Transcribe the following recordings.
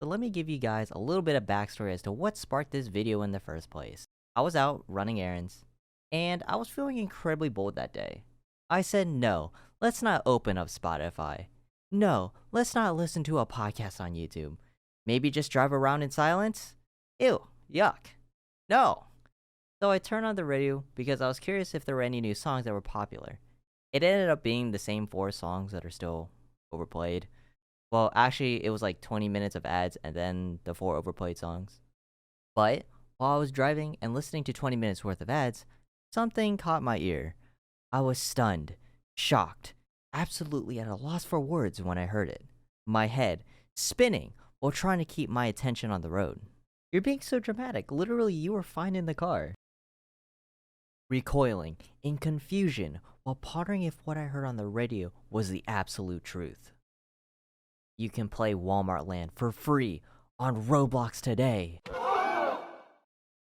So let me give you guys a little bit of backstory as to what sparked this video in the first place. I was out running errands, and I was feeling incredibly bored that day. I said, no, let's not open up Spotify. No, let's not listen to a podcast on YouTube. Maybe just drive around in silence? Ew, yuck. No. So I turned on the radio because I was curious if there were any new songs that were popular. It ended up being the same 4 songs that are still overplayed. Well, actually, it was like 20 minutes of ads and then the 4 overplayed songs. But while I was driving and listening to 20 minutes worth of ads, something caught my ear. I was stunned, shocked, absolutely at a loss for words when I heard it. My head spinning while trying to keep my attention on the road. You're being so dramatic. Literally, you were fine in the car. Recoiling in confusion while pondering if what I heard on the radio was the absolute truth. You can play Walmart Land for free on Roblox today.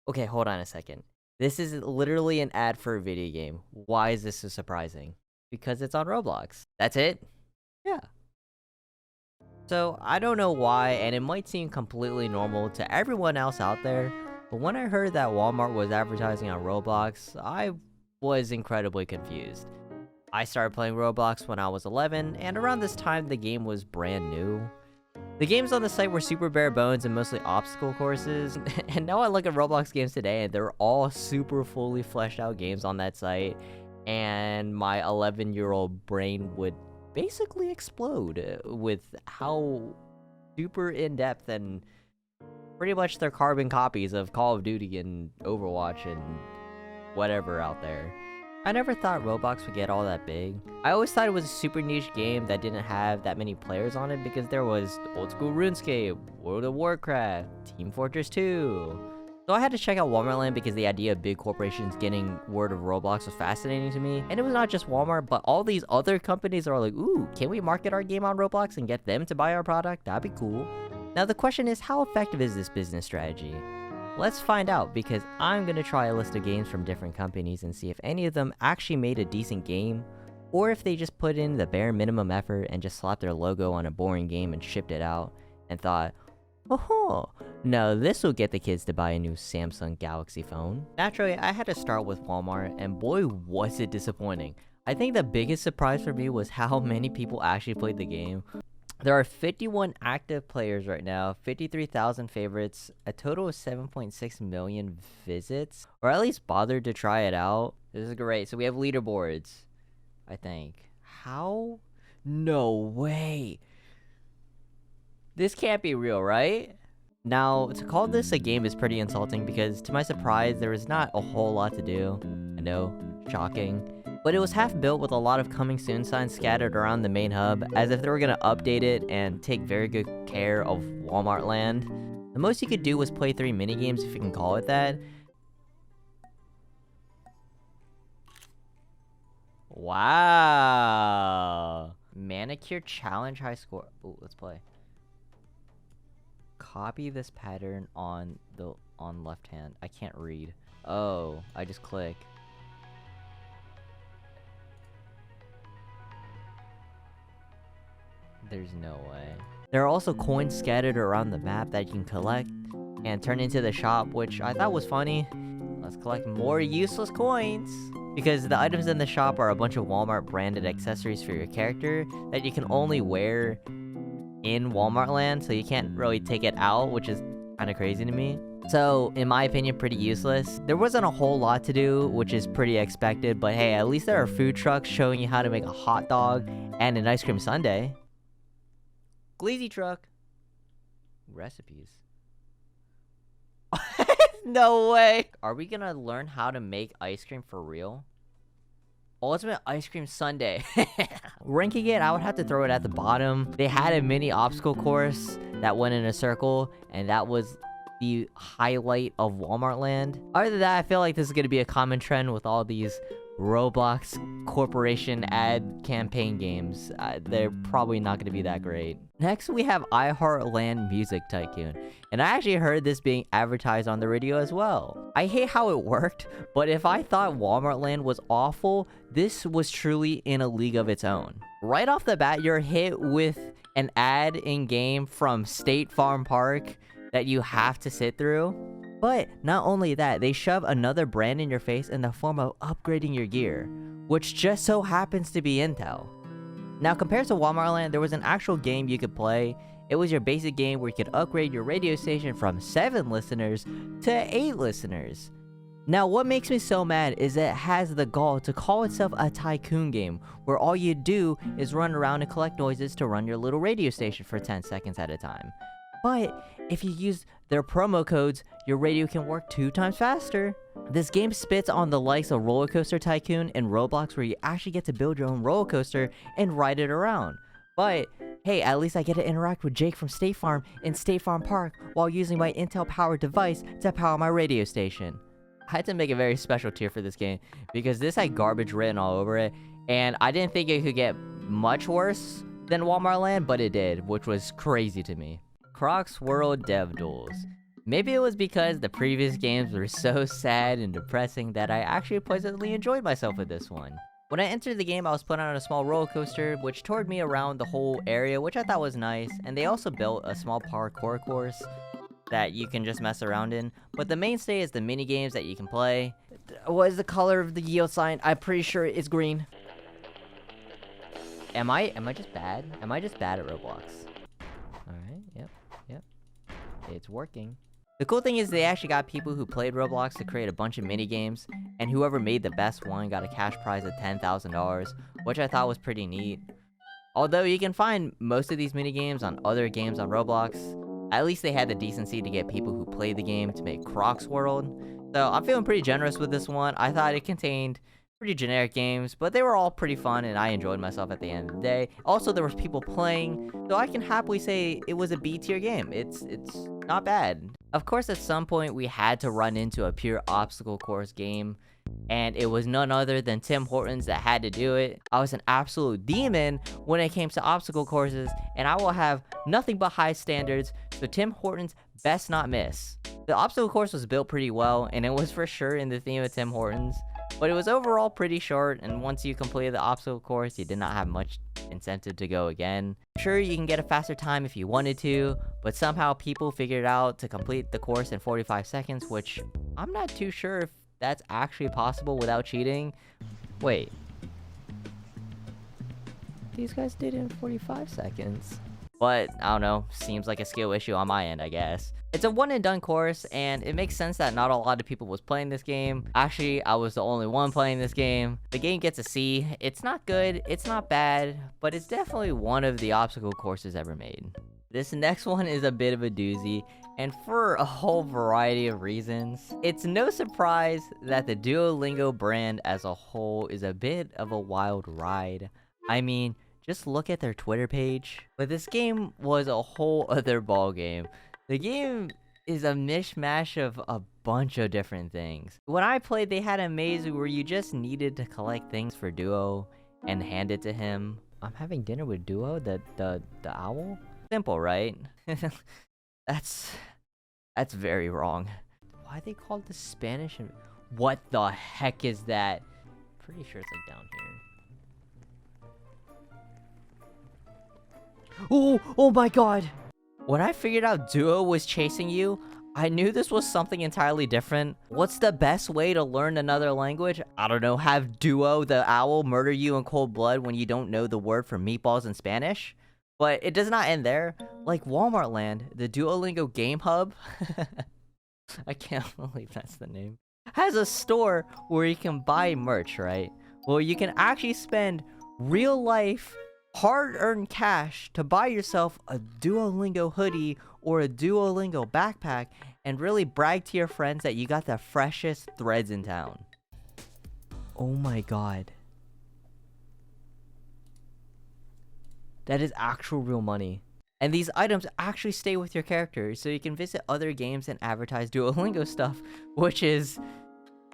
Okay, hold on a second. This is literally an ad for a video game. Why is this so surprising? Because it's on Roblox. That's it? Yeah. So, I don't know why, and it might seem completely normal to everyone else out there, but when I heard that Walmart was advertising on Roblox, I was incredibly confused. I started playing Roblox when I was 11, and around this time the game was brand new. The games on the site were super bare bones and mostly obstacle courses, and now I look at Roblox games today and they're all super fully fleshed out games on that site, and my 11-year-old brain would basically explode with how super in-depth and pretty much they're carbon copies of Call of Duty and Overwatch and whatever out there. I never thought Roblox would get all that big. I always thought it was a super niche game that didn't have that many players on it because there was old school RuneScape, World of Warcraft, Team Fortress 2. So I had to check out Walmart Land because the idea of big corporations getting word of Roblox was fascinating to me. And it was not just Walmart, but all these other companies are like, ooh, can we market our game on Roblox and get them to buy our product? That'd be cool. Now the question is, how effective is this business strategy? Let's find out, because I'm gonna try a list of games from different companies and see if any of them actually made a decent game, or if they just put in the bare minimum effort and just slapped their logo on a boring game and shipped it out, and thought, oh, no, this will get the kids to buy a new Samsung Galaxy phone. Naturally, I had to start with Walmart, and boy was it disappointing. I think the biggest surprise for me was how many people actually played the game. There are 51 active players right now, 53,000 favorites, a total of 7.6 million visits, or at least bothered to try it out. This is great. So we have leaderboards, I think. How? No way. This can't be real, right? Now, to call this a game is pretty insulting because, to my surprise, there was not a whole lot to do. I know, shocking. But it was half built with a lot of coming soon signs scattered around the main hub, as if they were gonna update it and take very good care of Walmart Land. The most you could do was play 3 minigames, if you can call it that. Wow. Manicure challenge high score. Ooh, let's play. Copy this pattern on left hand. I can't read. Oh, I just click. There's no way. There are also coins scattered around the map that you can collect and turn into the shop, which I thought was funny. Let's collect more useless coins, because the items in the shop are a bunch of Walmart branded accessories for your character that you can only wear in Walmart Land, so you can't really take it out, which is kind of crazy to me. So, in my opinion, pretty useless. There wasn't a whole lot to do, which is pretty expected, but hey, at least there are food trucks showing you how to make a hot dog and an ice cream sundae. Gleazy truck. Recipes. No way. Are we gonna learn how to make ice cream for real? Ultimate ice cream sundae. Ranking it, I would have to throw it at the bottom. They had a mini obstacle course that went in a circle, and that was the highlight of Walmart Land. Other than that, I feel like this is gonna be a common trend with all these Roblox Corporation ad campaign games. They're probably not going to be that great. Next, we have iHeartLand Music Tycoon. And I actually heard this being advertised on the radio as well. I hate how it worked, but if I thought Walmart Land was awful, this was truly in a league of its own. Right off the bat, you're hit with an ad in-game from State Farm Park that you have to sit through. But not only that, they shove another brand in your face in the form of upgrading your gear, which just so happens to be Intel. Now, compared to Walmart Land, there was an actual game you could play. It was your basic game where you could upgrade your radio station from 7 listeners to 8 listeners. Now, what makes me so mad is that it has the gall to call itself a tycoon game, where all you do is run around and collect noises to run your little radio station for 10 seconds at a time. But if you use their promo codes, your radio can work 2 times faster. This game spits on the likes of Roller Coaster Tycoon and Roblox, where you actually get to build your own roller coaster and ride it around. But hey, at least I get to interact with Jake from State Farm in State Farm Park while using my Intel-powered device to power my radio station. I had to make a very special tier for this game because this had garbage written all over it, and I didn't think it could get much worse than Walmart Land, but it did, which was crazy to me. Crocs World Dev Duels. Maybe it was because the previous games were so sad and depressing that I actually pleasantly enjoyed myself with this one. When I entered the game, I was put on a small roller coaster, which toured me around the whole area, which I thought was nice, and they also built a small parkour course that you can just mess around in. But the mainstay is the mini games that you can play. What is the color of the yield sign? I'm pretty sure it's green. Am I just bad? Am I just bad at Roblox? Alright, yep. It's working. The cool thing is they actually got people who played Roblox to create a bunch of mini games, and whoever made the best one got a cash prize of $10,000, which I thought was pretty neat. Although you can find most of these mini games on other games on Roblox, at least they had the decency to get people who played the game to make Crocs World. So I'm feeling pretty generous with this one. I thought it contained pretty generic games, but they were all pretty fun and I enjoyed myself at the end of the day. Also, there was people playing, so I can happily say it was a B tier game. It's not bad. Of course, at some point we had to run into a pure obstacle course game, and it was none other than Tim Hortons that had to do it. I was an absolute demon when it came to obstacle courses, and I will have nothing but high standards, so Tim Hortons best not miss. The obstacle course was built pretty well, and it was for sure in the theme of Tim Hortons, but it was overall pretty short, and once you completed the obstacle course, you did not have much incentive to go again. Sure, you can get a faster time if you wanted to, but somehow people figured out to complete the course in 45 seconds, which I'm not too sure if that's actually possible without cheating. Wait. These guys did it in 45 seconds. But, I don't know, seems like a skill issue on my end, I guess. It's a one and done course, and it makes sense that not a lot of people was playing this game. Actually, I was the only one playing this game. The game gets a C. It's not good, it's not bad, but it's definitely one of the obstacle courses ever made. This next one is a bit of a doozy, and for a whole variety of reasons. It's no surprise that the Duolingo brand as a whole is a bit of a wild ride. I mean, just look at their Twitter page. But this game was a whole other ballgame. The game is a mishmash of a bunch of different things. When I played, they had a maze where you just needed to collect things for Duo and hand it to him. I'm having dinner with Duo, the owl? Simple, right? That's very wrong. Why they called this Spanish? And what the heck is that? Pretty sure it's like down here. Oh my god! When I figured out Duo was chasing you, I knew this was something entirely different. What's the best way to learn another language? I don't know, have Duo the owl murder you in cold blood when you don't know the word for meatballs in Spanish? But it does not end there. Like Walmart Land, the Duolingo Game Hub, I can't believe that's the name, has a store where you can buy merch, right? Well, you can actually spend real life hard-earned cash to buy yourself a Duolingo hoodie or a Duolingo backpack and really brag to your friends that you got the freshest threads in town. Oh my god. That is actual real money. And these items actually stay with your character, so you can visit other games and advertise Duolingo stuff, which is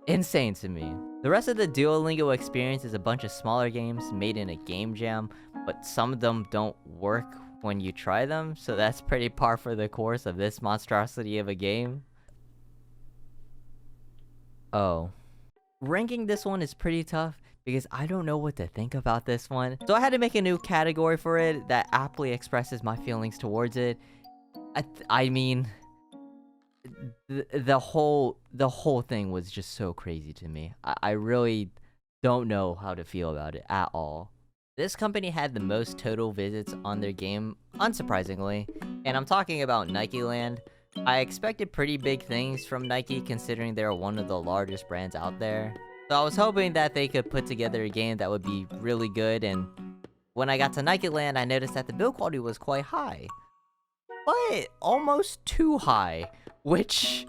insane to me. The rest of the Duolingo experience is a bunch of smaller games made in a game jam, but some of them don't work when you try them, so that's pretty par for the course of this monstrosity of a game. Oh. Ranking this one is pretty tough because I don't know what to think about this one. So I had to make a new category for it that aptly expresses my feelings towards it. I mean, the whole thing was just so crazy to me. I really don't know how to feel about it at all. This company had the most total visits on their game, unsurprisingly, and I'm talking about Nike Land. I expected pretty big things from Nike considering they're one of the largest brands out there. So I was hoping that they could put together a game that would be really good, and when I got to Nike Land, I noticed that the build quality was quite high. But almost too high, which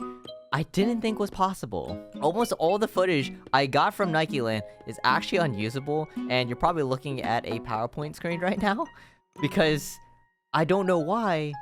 I didn't think was possible. Almost all the footage I got from Nike Land is actually unusable, and you're probably looking at a PowerPoint screen right now, because I don't know why,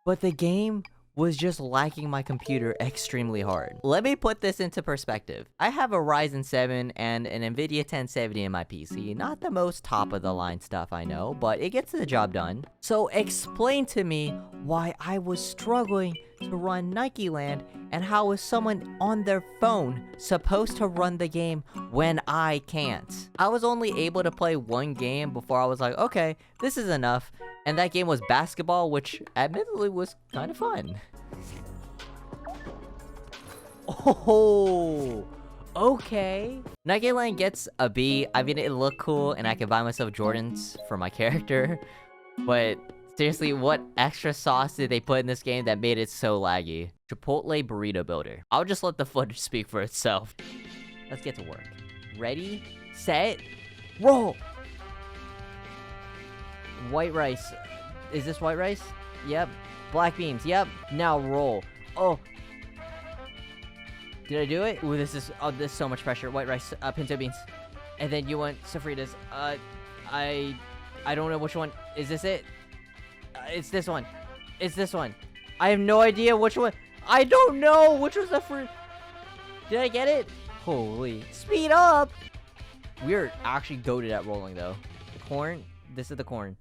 but the game was just lacking my computer extremely hard. Let me put this into perspective. I have a Ryzen 7 and an NVIDIA 1070 in my PC. Not the most top of the line stuff, I know, but it gets the job done. So explain to me why I was struggling to run Nike Land, and how is someone on their phone supposed to run the game when I can't? I was only able to play one game before I was like, okay, this is enough. And that game was basketball, which admittedly was kind of fun. Oh, okay. Nike Land gets a B. I mean, it looked cool, and I could buy myself Jordans for my character. But seriously, what extra sauce did they put in this game that made it so laggy? Chipotle Burrito Builder. I'll just let the footage speak for itself. Let's get to work. Ready, set, roll! White rice. Is this white rice? Yep. Black beans. Yep. Now roll. Oh. Did I do it? Ooh, this is so much pressure. White rice, pinto beans. And then you want sofritas. I don't know which one. Is this it? It's this one. It's this one. I have no idea which one. I don't know which was the fruit. Did I get it? Holy. Speed up! We're actually goated at rolling, though. The corn. This is the corn.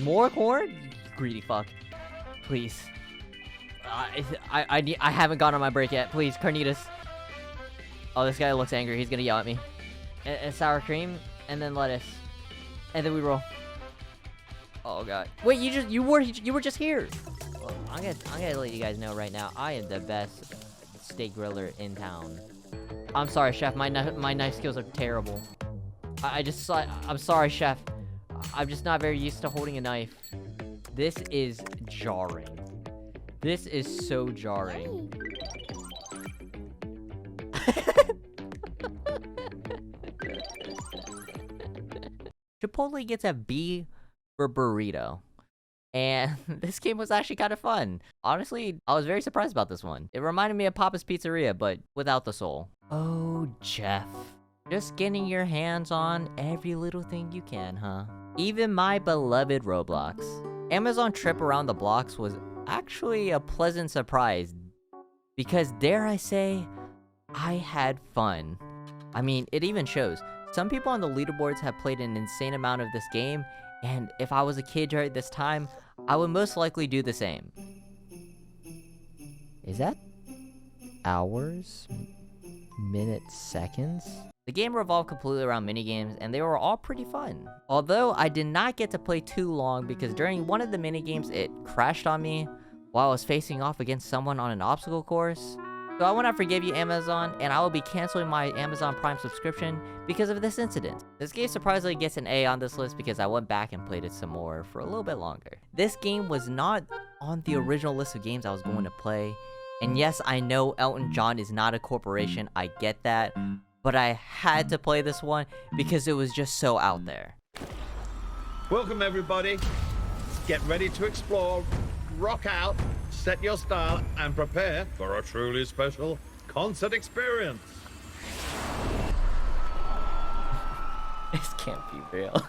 More corn? Greedy fuck. Please. I haven't gotten on my break yet. Please, carnitas. Oh, this guy looks angry. He's gonna yell at me. And sour cream, and then lettuce, and then we roll. Oh god. Wait, you were just here. Well, I'm gonna let you guys know right now. I am the best steak griller in town. I'm sorry, chef. My knife skills are terrible. I'm sorry, chef. I'm just not very used to holding a knife. This is jarring. This is so jarring. Chipotle gets a B for burrito. And this game was actually kind of fun. Honestly, I was very surprised about this one. It reminded me of Papa's Pizzeria, but without the soul. Oh, Jeff. Just getting your hands on every little thing you can, huh? Even my beloved Roblox. Amazon trip around the blocks was actually a pleasant surprise. Because dare I say, I had fun. I mean, it even shows. Some people on the leaderboards have played an insane amount of this game, and if I was a kid during this time, I would most likely do the same. Is that hours? Minutes? Seconds? The game revolved completely around minigames, and they were all pretty fun. Although, I did not get to play too long because during one of the minigames, it crashed on me while I was facing off against someone on an obstacle course. So I want to forgive you, Amazon, and I will be canceling my Amazon Prime subscription because of this incident. This game surprisingly gets an A on this list because I went back and played it some more for a little bit longer. This game was not on the original list of games I was going to play. And yes, I know Elton John is not a corporation, I get that. But I had to play this one because it was just so out there. Welcome everybody. Get ready to explore, rock out, set your style, and prepare for a truly special concert experience. This can't be real.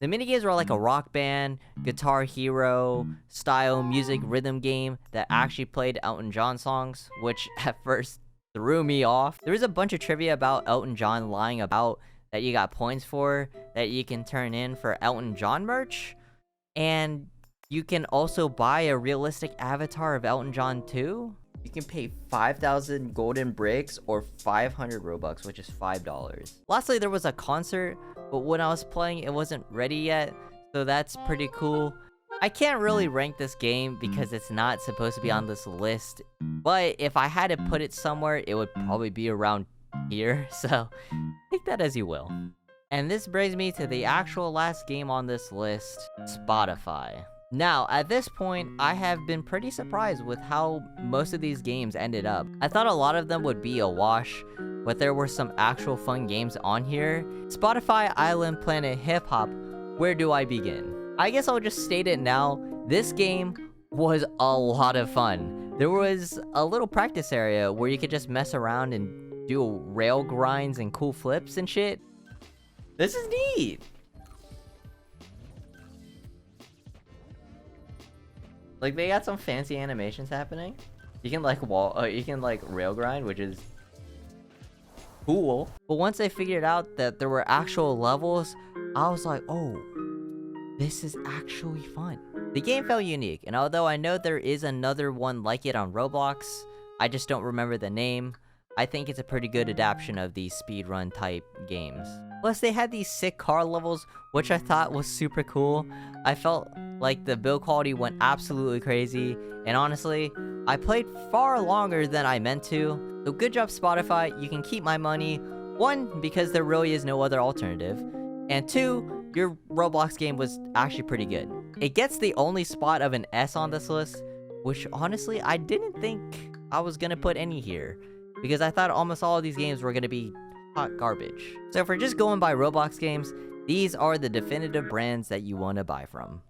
The minigames were like a rock band, Guitar Hero style music rhythm game that actually played Elton John songs, which at first threw me off. There was a bunch of trivia about Elton John lying about that you got points for that you can turn in for Elton John merch. And you can also buy a realistic avatar of Elton John too. You can pay 5,000 golden bricks or 500 Robux, which is $5. Lastly, there was a concert, but when I was playing, it wasn't ready yet, so that's pretty cool. I can't really rank this game because it's not supposed to be on this list, but if I had to put it somewhere, it would probably be around here, so take that as you will. And this brings me to the actual last game on this list, Spotify. Now, at this point, I have been pretty surprised with how most of these games ended up. I thought a lot of them would be a wash, but there were some actual fun games on here. Spotify Island Planet Hip Hop, where do I begin? I guess I'll just state it now. This game was a lot of fun. There was a little practice area where you could just mess around and do rail grinds and cool flips and shit. This is neat! Like, they got some fancy animations happening. You can like rail grind, which is cool. But once I figured out that there were actual levels, I was like, oh, this is actually fun. The game felt unique, and although I know there is another one like it on Roblox, I just don't remember the name. I think it's a pretty good adaptation of these speedrun type games. Plus, they had these sick car levels, which I thought was super cool. I felt like the build quality went absolutely crazy, and honestly, I played far longer than I meant to. So good job, Spotify, you can keep my money. 1, because there really is no other alternative, and 2, your Roblox game was actually pretty good. It gets the only spot of an S on this list, which honestly, I didn't think I was gonna put any here, because I thought almost all of these games were gonna be hot garbage. So if we're just going by Roblox games, these are the definitive brands that you want to buy from.